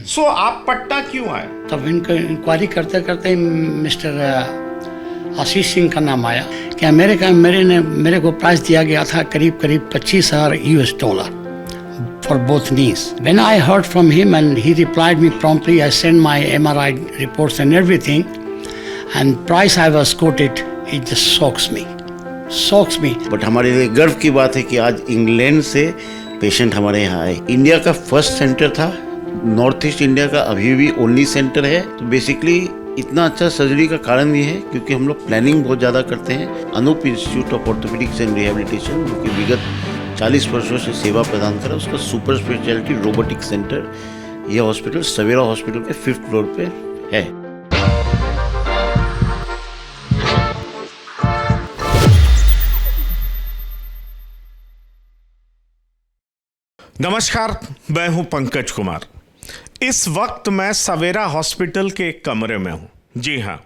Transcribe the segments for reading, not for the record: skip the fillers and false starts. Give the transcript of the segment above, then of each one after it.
सो आप पटना क्यों आए? तब इनको इंक्वायरी करते करते मिस्टर आशीष सिंह का नाम आया कि अमेरिका में मेरे को प्राइस दिया गया था करीब करीब $25,000 for both knees. When I heard from him and he replied me promptly, I sent my MRI reports and everything, and price I was quoted, it just shocks me. But हमारे लिए गर्व की बात है कि आज इंग्लैंड से patient हमारे यहाँ आए। इंडिया का फर्स्ट सेंटर था, नॉर्थ ईस्ट इंडिया का अभी भी ओनली सेंटर है। तो बेसिकली इतना अच्छा सर्जरी का कारण ये है क्योंकि हम लोग प्लानिंग बहुत ज़्यादा करते हैं। Anoop institute of orthopaedics and rehabilitation जो कि विगत 40 वर्षों से सेवा प्रदान कर रहा है, उसका सुपर स्पेशलिटी रोबोटिक सेंटर यह हॉस्पिटल सवेरा हॉस्पिटल के 5th फ्लोर पे है। नमस्कार, मैं हूं पंकज कुमार। इस वक्त मैं सवेरा हॉस्पिटल के एक कमरे में हूं। जी हां,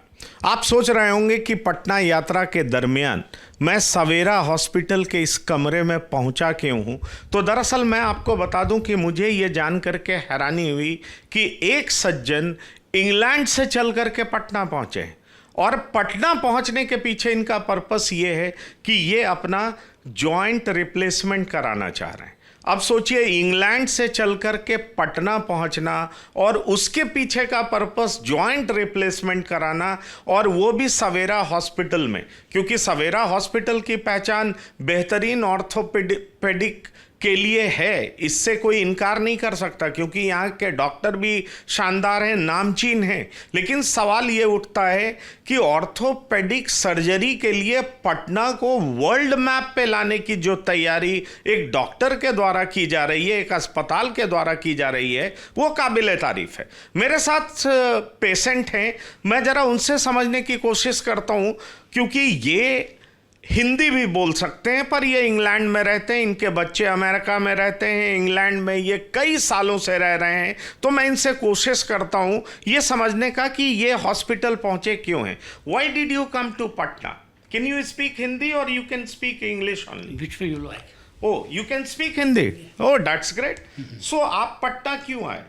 आप सोच रहे होंगे कि पटना यात्रा के दरमियान मैं सवेरा हॉस्पिटल के इस कमरे में पहुंचा क्यों हूं। तो दरअसल मैं आपको बता दूं कि मुझे ये जान करके हैरानी हुई कि एक सज्जन इंग्लैंड से चल करके पटना पहुंचे हैं और पटना पहुंचने के पीछे इनका पर्पस ये है कि ये अपना जॉइंट रिप्लेसमेंट कराना चाह रहे हैं। अब सोचिए, इंग्लैंड से चल कर के पटना पहुंचना और उसके पीछे का पर्पस जॉइंट रिप्लेसमेंट कराना, और वो भी सवेरा हॉस्पिटल में, क्योंकि सवेरा हॉस्पिटल की पहचान बेहतरीन ऑर्थोपेडिक के लिए है, इससे कोई इनकार नहीं कर सकता, क्योंकि यहाँ के डॉक्टर भी शानदार हैं, नामचीन हैं। लेकिन सवाल ये उठता है कि ऑर्थोपेडिक सर्जरी के लिए पटना को वर्ल्ड मैप पे लाने की जो तैयारी एक डॉक्टर के द्वारा की जा रही है, एक अस्पताल के द्वारा की जा रही है, वो काबिल तारीफ है। मेरे साथ पेशेंट हैं, मैं ज़रा उनसे समझने की कोशिश करता हूँ, क्योंकि ये हिंदी भी बोल सकते हैं पर ये इंग्लैंड में रहते हैं, इनके बच्चे अमेरिका में रहते हैं, इंग्लैंड में ये कई सालों से रह रहे हैं। तो मैं इनसे कोशिश करता हूँ ये समझने का कि ये हॉस्पिटल पहुँचे क्यों हैं। Why did you come to Patna? Can you speak Hindi और you can speak English only? Which way you like? Oh, you can speak Hindi? Oh, that's great. So आप पटना क्यों आए?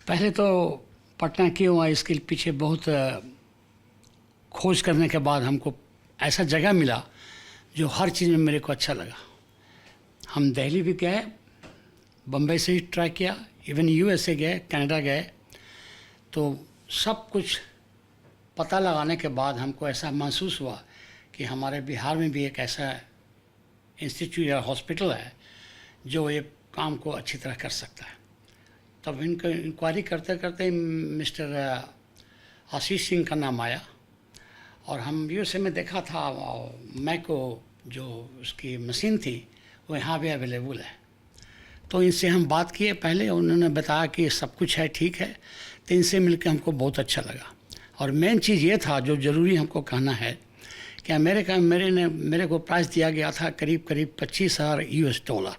पहले तो पटना क्यों आए इसके पीछे बहुत खोज करने के बाद हमको ऐसा जगह मिला जो हर चीज़ में मेरे को अच्छा लगा। हम दिल्ली भी गए, बम्बई से ही ट्राई किया, इवन यूएसए गए, कनाडा गए, तो सब कुछ पता लगाने के बाद हमको ऐसा महसूस हुआ कि हमारे बिहार में भी एक ऐसा इंस्टीट्यूट या हॉस्पिटल है जो ये काम को अच्छी तरह कर सकता है। तब इनको इंक्वायरी करते करते मिस्टर आशीष सिंह का नाम आया और हम यूएसए में देखा था, मैको जो उसकी मशीन थी वो यहाँ भी अवेलेबल है। तो इनसे हम बात किए पहले, उन्होंने बताया कि सब कुछ है, ठीक है। तो इनसे मिलकर हमको बहुत अच्छा लगा। और मेन चीज़ ये था जो ज़रूरी हमको कहना है कि अमेरिका में मेरे को प्राइस दिया गया था करीब करीब $25,000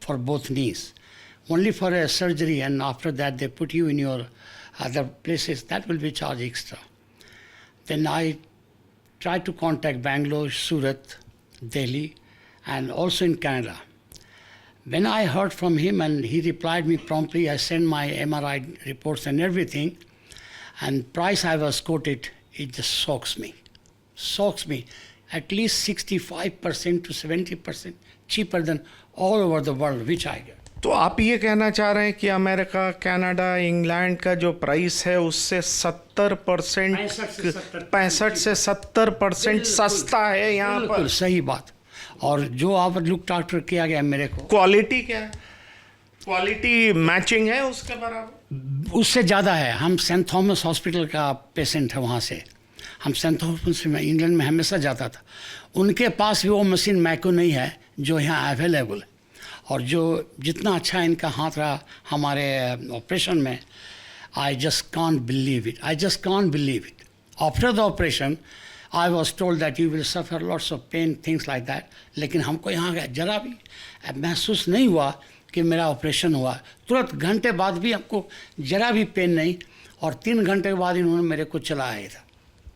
for both knees, only for a surgery, and after that they put you in your other places, that will be charge extra. Then I tried to contact Bangalore, Surat, Delhi, and also in Canada. When I heard from him and he replied me promptly, I sent my MRI reports and everything, and price I was quoted, it just shocks me. At least 65% to 70% cheaper than all over the world, which I get. तो आप ये कहना चाह रहे हैं कि America, Canada, England का जो प्राइस है उससे 70%, 65 से 70% सस्ता है यहाँ पर? सही बात। और जो आप लुक डॉक्टर किया गया मेरे को, क्वालिटी क्या है? क्वालिटी मैचिंग है उसके बराबर? उससे ज़्यादा है। हम सेंट थॉमस हॉस्पिटल का पेशेंट है, वहाँ से हम सेंट थॉमस में इंग्लैंड में हमेशा जाता था। उनके पास भी वो मशीन मैको नहीं है जो यहाँ अवेलेबल है। और जो जितना अच्छा इनका हाथ रहा हमारे ऑपरेशन में, I just can't believe it. After the operation I was told that you will suffer lots of pain, things like that, लेकिन हमको यहाँ ज़रा भी महसूस नहीं हुआ कि मेरा ऑपरेशन हुआ। तुरंत घंटे बाद भी हमको ज़रा भी पेन नहीं, और 3 घंटे के बाद इन्होंने मेरे को चलाया था।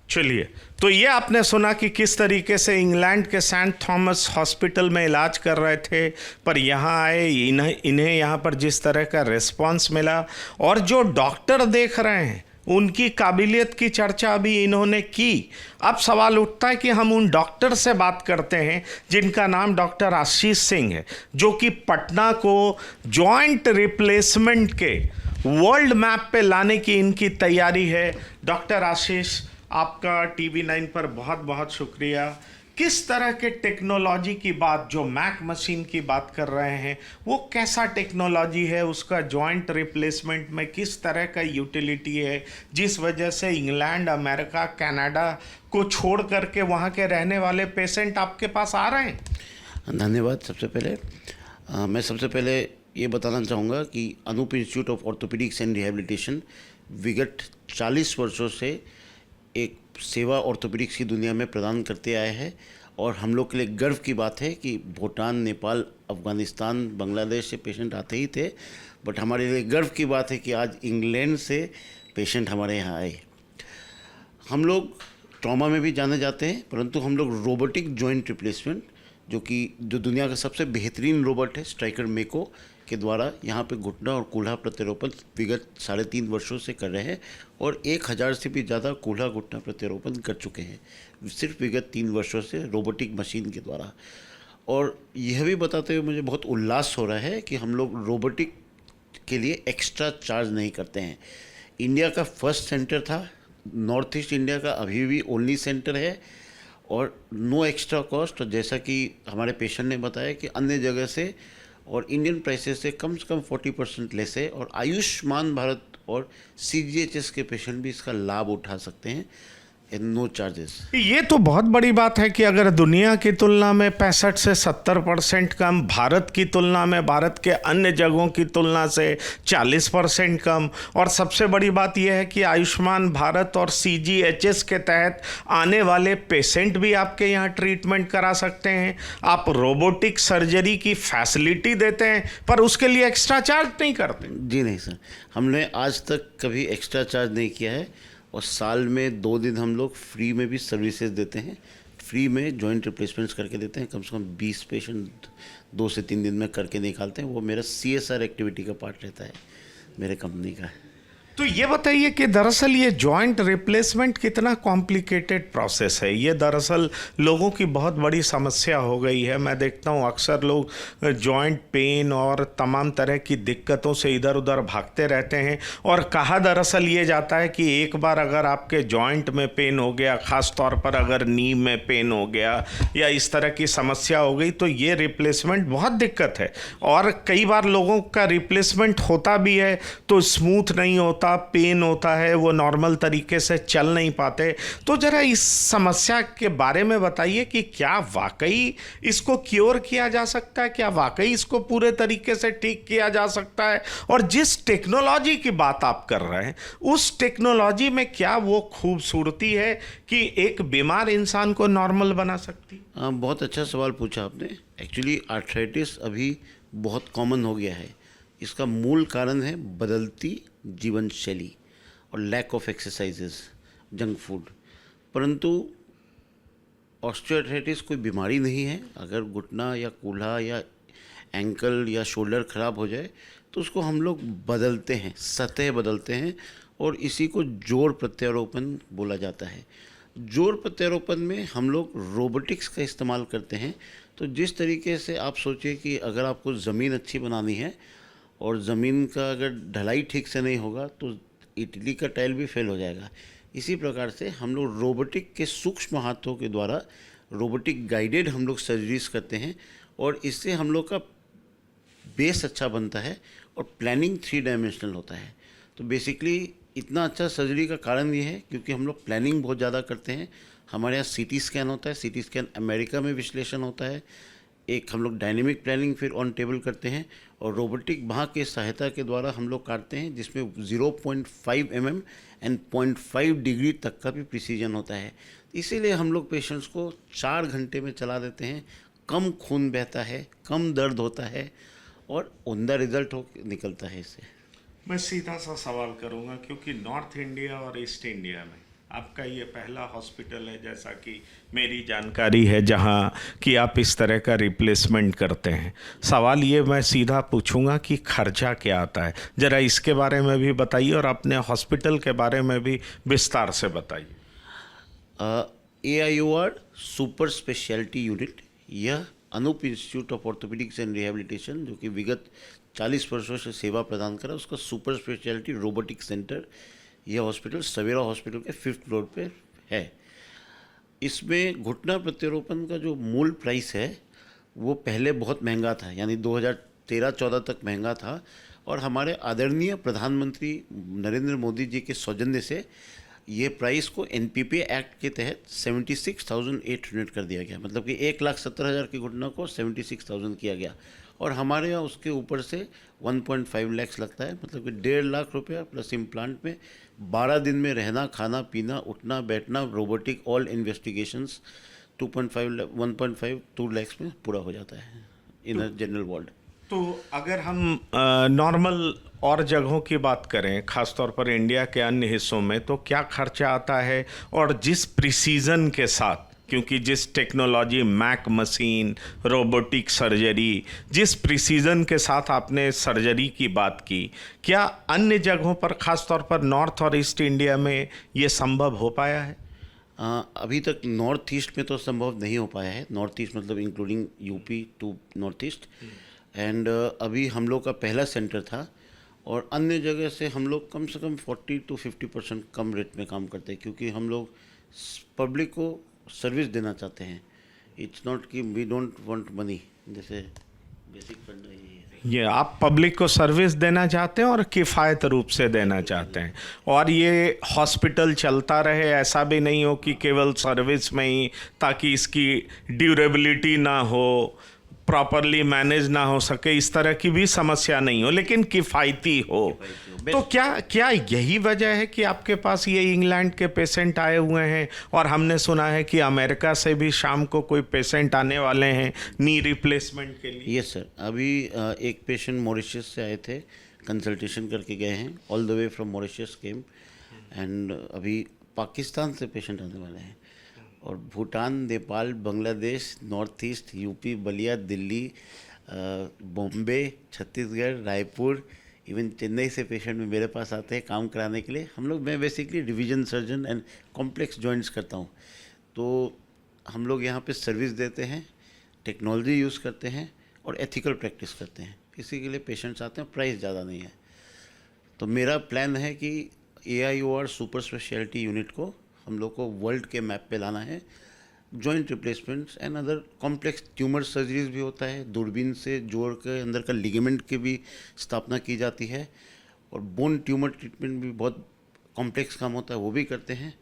चलिए, तो ये आपने सुना कि किस तरीके से इंग्लैंड के सेंट थॉमस हॉस्पिटल में इलाज कर रहे थे, पर यहाँ आए, इन्हें यहाँ पर जिस तरह का रिस्पांस मिला, और जो डॉक्टर देख रहे हैं उनकी काबिलियत की चर्चा अभी इन्होंने की। अब सवाल उठता है कि हम उन डॉक्टर से बात करते हैं जिनका नाम डॉक्टर आशीष सिंह है, जो कि पटना को जॉइंट रिप्लेसमेंट के वर्ल्ड मैप पे लाने की इनकी तैयारी है। डॉक्टर आशीष, आपका TV9 पर बहुत बहुत शुक्रिया। किस तरह के टेक्नोलॉजी की बात, जो मैक मशीन की बात कर रहे हैं, वो कैसा टेक्नोलॉजी है, उसका जॉइंट रिप्लेसमेंट में किस तरह का यूटिलिटी है, जिस वजह से इंग्लैंड, अमेरिका, कनाडा को छोड़ करके वहाँ के रहने वाले पेशेंट आपके पास आ रहे हैं? धन्यवाद। मैं सबसे पहले ये बताना चाहूँगा कि Anoop institute of orthopaedics and rehabilitation विगत 40 वर्षों से एक सेवा ऑर्थोपेडिक्स की दुनिया में प्रदान करते आए हैं, और हम लोग के लिए गर्व की बात है कि भूटान, नेपाल, अफ़गानिस्तान, बांग्लादेश से पेशेंट आते ही थे, बट हमारे लिए गर्व की बात है कि आज इंग्लैंड से पेशेंट हमारे यहाँ आए। हम लोग ट्रॉमा में भी जाने जाते हैं, परंतु हम लोग रोबोटिक जॉइंट रिप्लेसमेंट, जो दुनिया का सबसे बेहतरीन रोबोट है, स्ट्राइकर मेको के द्वारा यहाँ पे घुटना और कूल्हा प्रत्यारोपण विगत 3.5 वर्षों से कर रहे हैं, और 1000 से भी ज़्यादा कूल्हा घुटना प्रत्यारोपण कर चुके हैं सिर्फ विगत 3 वर्षों से रोबोटिक मशीन के द्वारा। और यह भी बताते हुए मुझे बहुत उल्लास हो रहा है कि हम लोग रोबोटिक के लिए एक्स्ट्रा चार्ज नहीं करते हैं। इंडिया का फर्स्ट सेंटर था, नॉर्थ ईस्ट इंडिया का अभी भी ओनली सेंटर है, और नो एक्स्ट्रा कॉस्ट। और जैसा कि हमारे पेशेंट ने बताया कि अन्य जगह से और इंडियन प्राइसेस से कम 40% लेस है, और आयुष्मान भारत और CGHS के पेशेंट भी इसका लाभ उठा सकते हैं, नो चार्जेस। ये तो बहुत बड़ी बात है कि अगर दुनिया की तुलना में 65 से 70% कम, भारत की तुलना में, भारत के अन्य जगहों की तुलना से 40% कम, और सबसे बड़ी बात यह है कि आयुष्मान भारत और CGHS के तहत आने वाले पेशेंट भी आपके यहाँ ट्रीटमेंट करा सकते हैं। आप रोबोटिक सर्जरी की फैसिलिटी देते हैं, पर उसके लिए एक्स्ट्रा चार्ज नहीं करते? जी नहीं सर, हमने आज तक कभी एक्स्ट्रा चार्ज नहीं किया है, और साल में 2 दिन हम लोग फ्री में भी सर्विसेज देते हैं। फ्री में जॉइंट रिप्लेसमेंट्स करके देते हैं, कम से कम 20 पेशेंट 2 से 3 दिन में करके निकालते हैं। वो मेरा CSR एक्टिविटी का पार्ट रहता है मेरे कंपनी का। तो ये बताइए कि दरअसल ये जॉइंट रिप्लेसमेंट कितना कॉम्प्लिकेटेड प्रोसेस है। ये दरअसल लोगों की बहुत बड़ी समस्या हो गई है। मैं देखता हूँ अक्सर लोग जॉइंट पेन और तमाम तरह की दिक्कतों से इधर उधर भागते रहते हैं, और कहा दरअसल ये जाता है कि एक बार अगर आपके जॉइंट में पेन हो गया, ख़ास तौर पर अगर नी में पेन हो गया या इस तरह की समस्या हो गई, तो ये रिप्लेसमेंट बहुत दिक्कत है। और कई बार लोगों का रिप्लेसमेंट होता भी है तो स्मूथ नहीं होता, पेन होता है, वो नॉर्मल तरीके से चल नहीं पाते। तो जरा इस समस्या के बारे में बताइए कि क्या वाकई इसको क्योर किया जा सकता है, क्या वाकई इसको पूरे तरीके से ठीक किया जा सकता है, और जिस टेक्नोलॉजी की बात आप कर रहे हैं उस टेक्नोलॉजी में क्या वो खूबसूरती है कि एक बीमार इंसान को नॉर्मल बना सकती? बहुत अच्छा सवाल पूछा आपने। एक्चुअली आर्थराइटिस अभी बहुत कॉमन हो गया है। इसका मूल कारण है बदलती जीवन शैली और lack of exercises, junk food. परंतु ऑस्टियोआर्थराइटिस कोई बीमारी नहीं है। अगर घुटना या कूल्हा या एंकल या शोल्डर ख़राब हो जाए तो उसको हम लोग बदलते हैं, सतह बदलते हैं, और इसी को जोड़ प्रत्यारोपण बोला जाता है। जोड़ प्रत्यारोपण में हम लोग रोबोटिक्स का इस्तेमाल करते हैं। तो जिस तरीके से आप सोचिए कि अगर आपको ज़मीन अच्छी बनानी है और ज़मीन का अगर ढलाई ठीक से नहीं होगा तो इटली का टाइल भी फेल हो जाएगा। इसी प्रकार से हम लोग रोबोटिक के सूक्ष्म हाथों के द्वारा रोबोटिक गाइडेड हम लोग सर्जरीज करते हैं, और इससे हम लोग का बेस अच्छा बनता है और प्लानिंग 3 डायमेंशनल होता है। तो बेसिकली इतना अच्छा सर्जरी का कारण ये है क्योंकि हम लोग प्लानिंग बहुत ज़्यादा करते हैं। हमारे यहाँ CT स्कैन होता है, CT स्कैन अमेरिका में विश्लेषण होता है। एक हम लोग डायनेमिक प्लानिंग फिर ऑन टेबल करते हैं, और रोबोटिक वहाँ के सहायता के द्वारा हम लोग काटते हैं, जिसमें 0.5 mm एंड 0.5 डिग्री तक का भी प्रिसीजन होता है। इसीलिए हम लोग पेशेंट्स को 4 घंटे में चला देते हैं। कम खून बहता है, कम दर्द होता है, और उम्दा रिजल्ट निकलता है इससे। मैं सीधा सा सवाल करूंगा, क्योंकि नॉर्थ इंडिया और ईस्ट इंडिया में आपका ये पहला हॉस्पिटल है, जैसा कि मेरी जानकारी है, जहां कि आप इस तरह का रिप्लेसमेंट करते हैं। सवाल ये मैं सीधा पूछूंगा कि खर्चा क्या आता है, ज़रा इसके बारे में भी बताइए और अपने हॉस्पिटल के बारे में भी विस्तार से बताइए। AIOR सुपर स्पेशलिटी यूनिट, यह Anoop institute of orthopaedics and rehabilitation, जो कि विगत 40 वर्षों से सेवा प्रदान कर रहा है, उसका सुपर स्पेशलिटी रोबोटिक सेंटर, यह हॉस्पिटल सवेरा हॉस्पिटल के 5th फ्लोर पे है। इसमें घुटना प्रत्यारोपण का जो मूल प्राइस है वो पहले बहुत महंगा था, यानी 2013-14 तक महंगा था, और हमारे आदरणीय प्रधानमंत्री नरेंद्र मोदी जी के सौजन्य से ये प्राइस को NPPA एक्ट के तहत 76,800 कर दिया गया। मतलब कि 1,70,000 की घुटना को 76,000 किया गया, और हमारे यहाँ उसके ऊपर से 1.5 लाख लगता है। मतलब कि 1.5 लाख रुपया प्लस इम्प्लांट में 12 दिन में रहना, खाना पीना, उठना बैठना, रोबोटिक ऑल इन्वेस्टिगेशंस 2 लाख में पूरा हो जाता है इन जनरल वार्ड। तो अगर हम नॉर्मल और जगहों की बात करें, खासतौर पर इंडिया के अन्य हिस्सों में, तो क्या खर्चा आता है? और जिस प्रिसीजन के साथ, क्योंकि जिस टेक्नोलॉजी, मैक मशीन, रोबोटिक सर्जरी, जिस प्रिसीजन के साथ आपने सर्जरी की बात की, क्या अन्य जगहों पर, खासतौर पर नॉर्थ और ईस्ट इंडिया में ये संभव हो पाया है? अभी तक नॉर्थ ईस्ट में तो संभव नहीं हो पाया है। नॉर्थ ईस्ट मतलब including UP to north east. And अभी हम लोग का पहला सेंटर था, और अन्य जगह से हम लोग कम से कम 40 to 50% कम रेट में काम करते हैं, क्योंकि हम लोग पब्लिक को सर्विस देना चाहते हैं। इट्स नॉट कि वी डोंट वांट मनी, जैसे बेसिक फंड है। ये आप पब्लिक को सर्विस देना चाहते हैं और किफ़ायत रूप से देना चाहते हैं, और ये हॉस्पिटल चलता रहे, ऐसा भी नहीं हो कि केवल सर्विस में ही, ताकि इसकी ड्यूरेबिलिटी ना हो, प्रॉपरली मैनेज ना हो सके, इस तरह की भी समस्या नहीं हो, लेकिन किफ़ायती हो। तो क्या यही वजह है कि आपके पास ये इंग्लैंड के पेशेंट आए हुए हैं? और हमने सुना है कि अमेरिका से भी शाम को कोई पेशेंट आने वाले हैं नी रिप्लेसमेंट के लिए। यस सर, अभी एक पेशेंट मॉरिशस से आए थे, कंसल्टेशन करके गए हैं, all the way from Mauritius came. And अभी पाकिस्तान से पेशेंट आने वाले हैं, और Bhutan, Nepal, Bangladesh, north east, UP, Ballia, Delhi, Bombay, Chhattisgarh, Raipur, even Chennai से पेशेंट में मेरे पास आते हैं काम कराने के लिए। मैं basically division surgeon and complex joints करता हूँ, तो हम लोग यहाँ पे सर्विस देते हैं, टेक्नोलॉजी यूज़ करते हैं, और एथिकल प्रैक्टिस करते हैं। इसी के लिए पेशेंट्स आते हैं, प्राइस ज़्यादा नहीं है। तो मेरा प्लान है कि AIOR सुपर स्पेशलिटी यूनिट को हम लोग को वर्ल्ड के मैप पे लाना है। Joint replacements and other complex tumour surgeries भी होता है, दूरबीन से जोड़ के अंदर का लिगामेंट की भी स्थापना की जाती है, और बोन ट्यूमर ट्रीटमेंट भी बहुत कॉम्प्लेक्स काम होता है, वो भी करते हैं,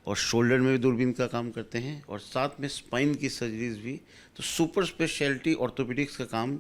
और शोल्डर में भी दूरबीन का काम करते हैं, और साथ में स्पाइन की सर्जरीज भी। तो सुपर स्पेशलिटी ऑर्थोपेडिक्स का काम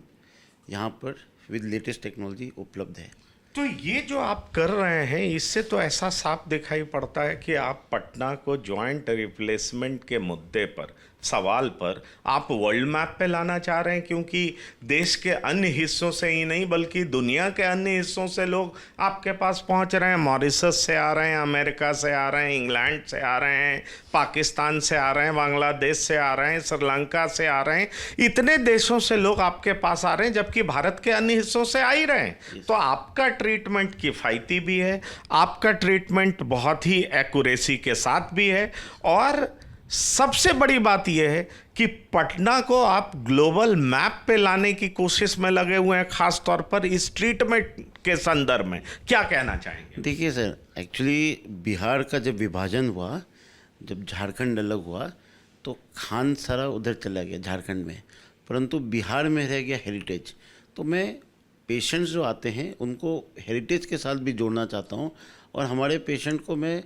यहाँ पर विद लेटेस्ट टेक्नोलॉजी उपलब्ध है। तो ये जो आप कर रहे हैं, इससे तो ऐसा साफ दिखाई पड़ता है कि आप पटना को जॉइंट रिप्लेसमेंट के मुद्दे पर, सवाल पर आप वर्ल्ड मैप पे लाना चाह रहे हैं, क्योंकि देश के अन्य हिस्सों से ही नहीं बल्कि दुनिया के अन्य हिस्सों से लोग आपके पास पहुंच रहे हैं। मॉरिशस से आ रहे हैं, अमेरिका से आ रहे हैं, इंग्लैंड से आ रहे हैं, पाकिस्तान से आ रहे हैं, बांग्लादेश से आ रहे हैं, श्रीलंका से आ रहे हैं। इतने देशों से लोग आपके पास आ रहे हैं, जबकि भारत के अन्य हिस्सों से आ ही रहे हैं। तो आपका ट्रीटमेंट किफ़ायती भी है, आपका ट्रीटमेंट बहुत ही एक्यूरेसी के साथ भी है, और सबसे बड़ी बात यह है कि पटना को आप ग्लोबल मैप पे लाने की कोशिश में लगे हुए हैं, खास तौर पर इस ट्रीटमेंट के संदर्भ में। क्या कहना चाहेंगे? देखिए सर, एक्चुअली बिहार का जब विभाजन हुआ, जब झारखंड अलग हुआ, तो खान सारा उधर चला गया झारखंड में, परंतु बिहार में रह गया हेरिटेज। तो मैं पेशेंट्स जो आते हैं उनको हेरिटेज के साथ भी जोड़ना चाहता हूँ, और हमारे पेशेंट को मैं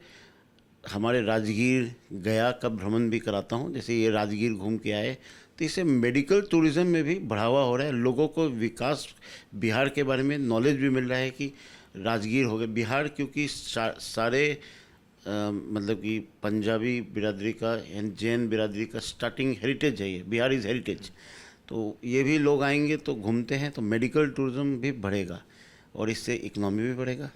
हमारे राजगीर, गया का भ्रमण भी कराता हूँ। जैसे ये राजगीर घूम के आए, तो इससे मेडिकल टूरिज्म में भी बढ़ावा हो रहा है, लोगों को विकास, बिहार के बारे में नॉलेज भी मिल रहा है कि राजगीर हो गया बिहार, क्योंकि सारे मतलब कि पंजाबी बिरादरी का एंड जैन बिरादरी का स्टार्टिंग हेरिटेज है, ये बिहार इज़ हेरिटेज। तो ये भी लोग आएंगे तो घूमते हैं, तो मेडिकल टूरिज्म भी बढ़ेगा, और इससे इकोनॉमी भी बढ़ेगा।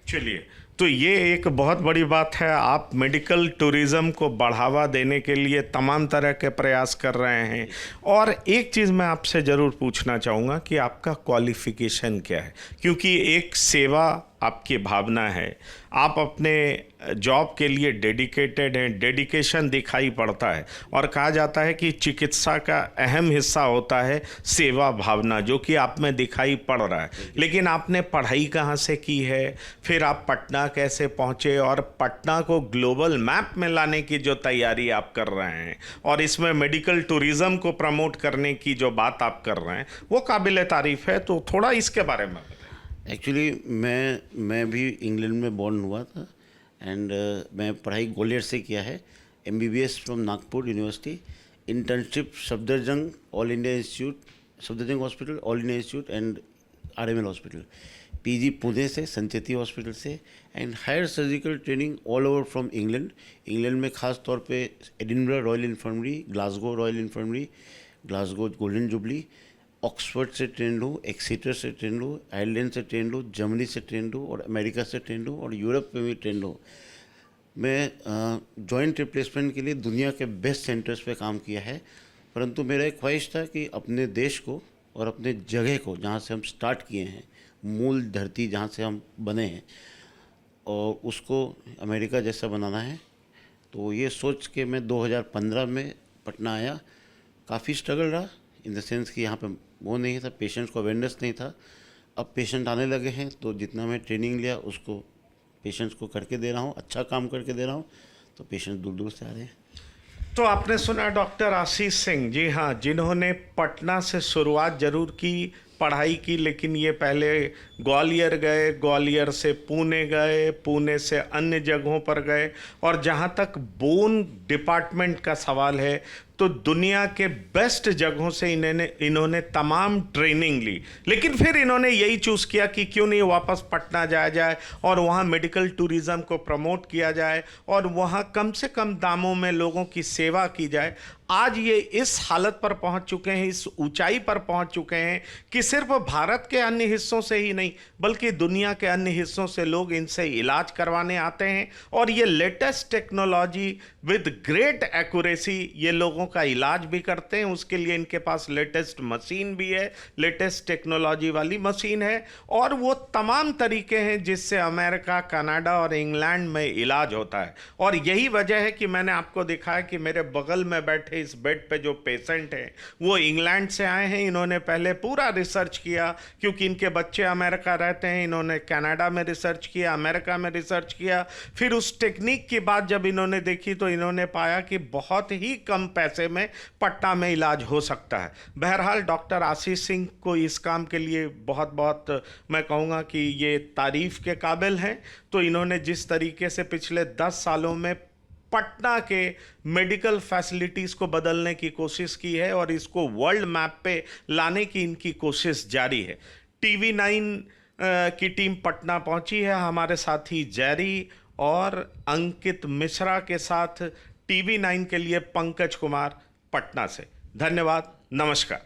चलिए, तो ये एक बहुत बड़ी बात है। आप मेडिकल टूरिज़्म को बढ़ावा देने के लिए तमाम तरह के प्रयास कर रहे हैं। और एक चीज़ मैं आपसे ज़रूर पूछना चाहूँगा कि आपका क्वालिफ़िकेशन क्या है, क्योंकि एक सेवा आपकी भावना है, आप अपने जॉब के लिए डेडिकेटेड हैं, डेडिकेशन दिखाई पड़ता है। और कहा जाता है कि चिकित्सा का अहम हिस्सा होता है सेवा भावना, जो कि आप में दिखाई पड़ रहा है। लेकिन आपने पढ़ाई कहाँ से की है, फिर आप पटना कैसे पहुँचे, और पटना को ग्लोबल मैप में लाने की जो तैयारी आप कर रहे हैं और इसमें मेडिकल टूरिज़्म को प्रमोट करने की जो बात आप कर रहे हैं, वो काबिल तारीफ़ है। तो थोड़ा इसके बारे में एक्चुअली मैं भी इंग्लैंड में बॉर्न हुआ था एंड मैं पढ़ाई ग्वालियर से किया है, MBBS from Nagpur university, internship Safdarjung all India institute, Safdarjung hospital, all India institute and RML hospital, PG Pune से, संचेती हॉस्पिटल से, and higher surgical training all over from England में ख़ास तौर पे Edinburgh royal infirmary, Glasgow royal infirmary, Glasgow golden jubilee, Oxford से ट्रेंड हूँ, Exeter से ट्रेंड हूँ, आयरलैंड से ट्रेंड हूँ, जर्मनी से ट्रेंड हूँ और अमेरिका से ट्रेंड हूँ और यूरोप में भी ट्रेंड हूँ। मैं जॉइंट रिप्लेसमेंट के लिए दुनिया के बेस्ट सेंटर्स पे काम किया है, परंतु मेरा एक ख्वाहिश था कि अपने देश को और अपने जगह को, जहाँ से हम स्टार्ट किए हैं, मूल धरती जहाँ से हम बने हैं, और उसको अमेरिका जैसा बनाना है। तो ये सोच के मैं 2015 में पटना आया। काफ़ी स्ट्रगल रहा, इन द सेंस कि यहाँ पे वो नहीं था, पेशेंट्स को अवेयरनेस नहीं था। अब पेशेंट आने लगे हैं तो जितना मैं ट्रेनिंग लिया उसको पेशेंट्स को करके दे रहा हूँ, अच्छा काम करके दे रहा हूँ, तो पेशेंट दूर दूर से आ रहे हैं। तो आपने सुना डॉक्टर आशीष सिंह, जी हाँ, जिन्होंने पटना से शुरुआत जरूर की, पढ़ाई की, लेकिन ये पहले ग्वालियर गए, ग्वालियर से पुणे गए, पुणे से अन्य जगहों पर गए, और जहाँ तक बोन डिपार्टमेंट का सवाल है तो दुनिया के बेस्ट जगहों से इन्होंने तमाम ट्रेनिंग ली। लेकिन फिर इन्होंने यही चूज़ किया कि क्यों नहीं वापस पटना जाया जाए और वहाँ मेडिकल टूरिज़्म को प्रमोट किया जाए और वहाँ कम से कम दामों में लोगों की सेवा की जाए। आज ये इस हालत पर पहुंच चुके हैं, इस ऊंचाई पर पहुंच चुके हैं कि सिर्फ भारत के अन्य हिस्सों से ही नहीं बल्कि दुनिया के अन्य हिस्सों से लोग इनसे इलाज करवाने आते हैं। और ये latest technology with great accuracy ये लोगों का इलाज भी करते हैं। उसके लिए इनके पास लेटेस्ट मशीन भी है, लेटेस्ट टेक्नोलॉजी वाली मशीन है, और वो तमाम तरीके हैं जिससे अमेरिका, कनाडा और इंग्लैंड में इलाज होता है। और यही वजह है कि मैंने आपको दिखाया कि मेरे बगल में बैठे इस बेड पे जो पेशेंट हैं वो इंग्लैंड से आए हैं। इन्होंने पहले पूरा रिसर्च किया, क्योंकि इनके बच्चे अमेरिका रहते हैं। इन्होंने कनाडा में रिसर्च किया, अमेरिका में रिसर्च किया। फिर उस टेक्निक की बात जब इन्होंने देखी तो इन्होंने पाया कि बहुत ही कम पैसे में पटना में इलाज हो सकता है। बहरहाल डॉक्टर आशीष सिंह को इस काम के लिए बहुत बहुत मैं कहूँगा कि ये तारीफ के काबिल हैं। तो इन्होंने जिस तरीके से पिछले 10 सालों में पटना के मेडिकल फैसिलिटीज़ को बदलने की कोशिश की है और इसको वर्ल्ड मैप पे लाने की इनकी कोशिश जारी है। TV9 की टीम पटना पहुंची है, हमारे साथी जैरी और अंकित मिश्रा के साथ। TV9 के लिए पंकज कुमार, पटना से। धन्यवाद, नमस्कार।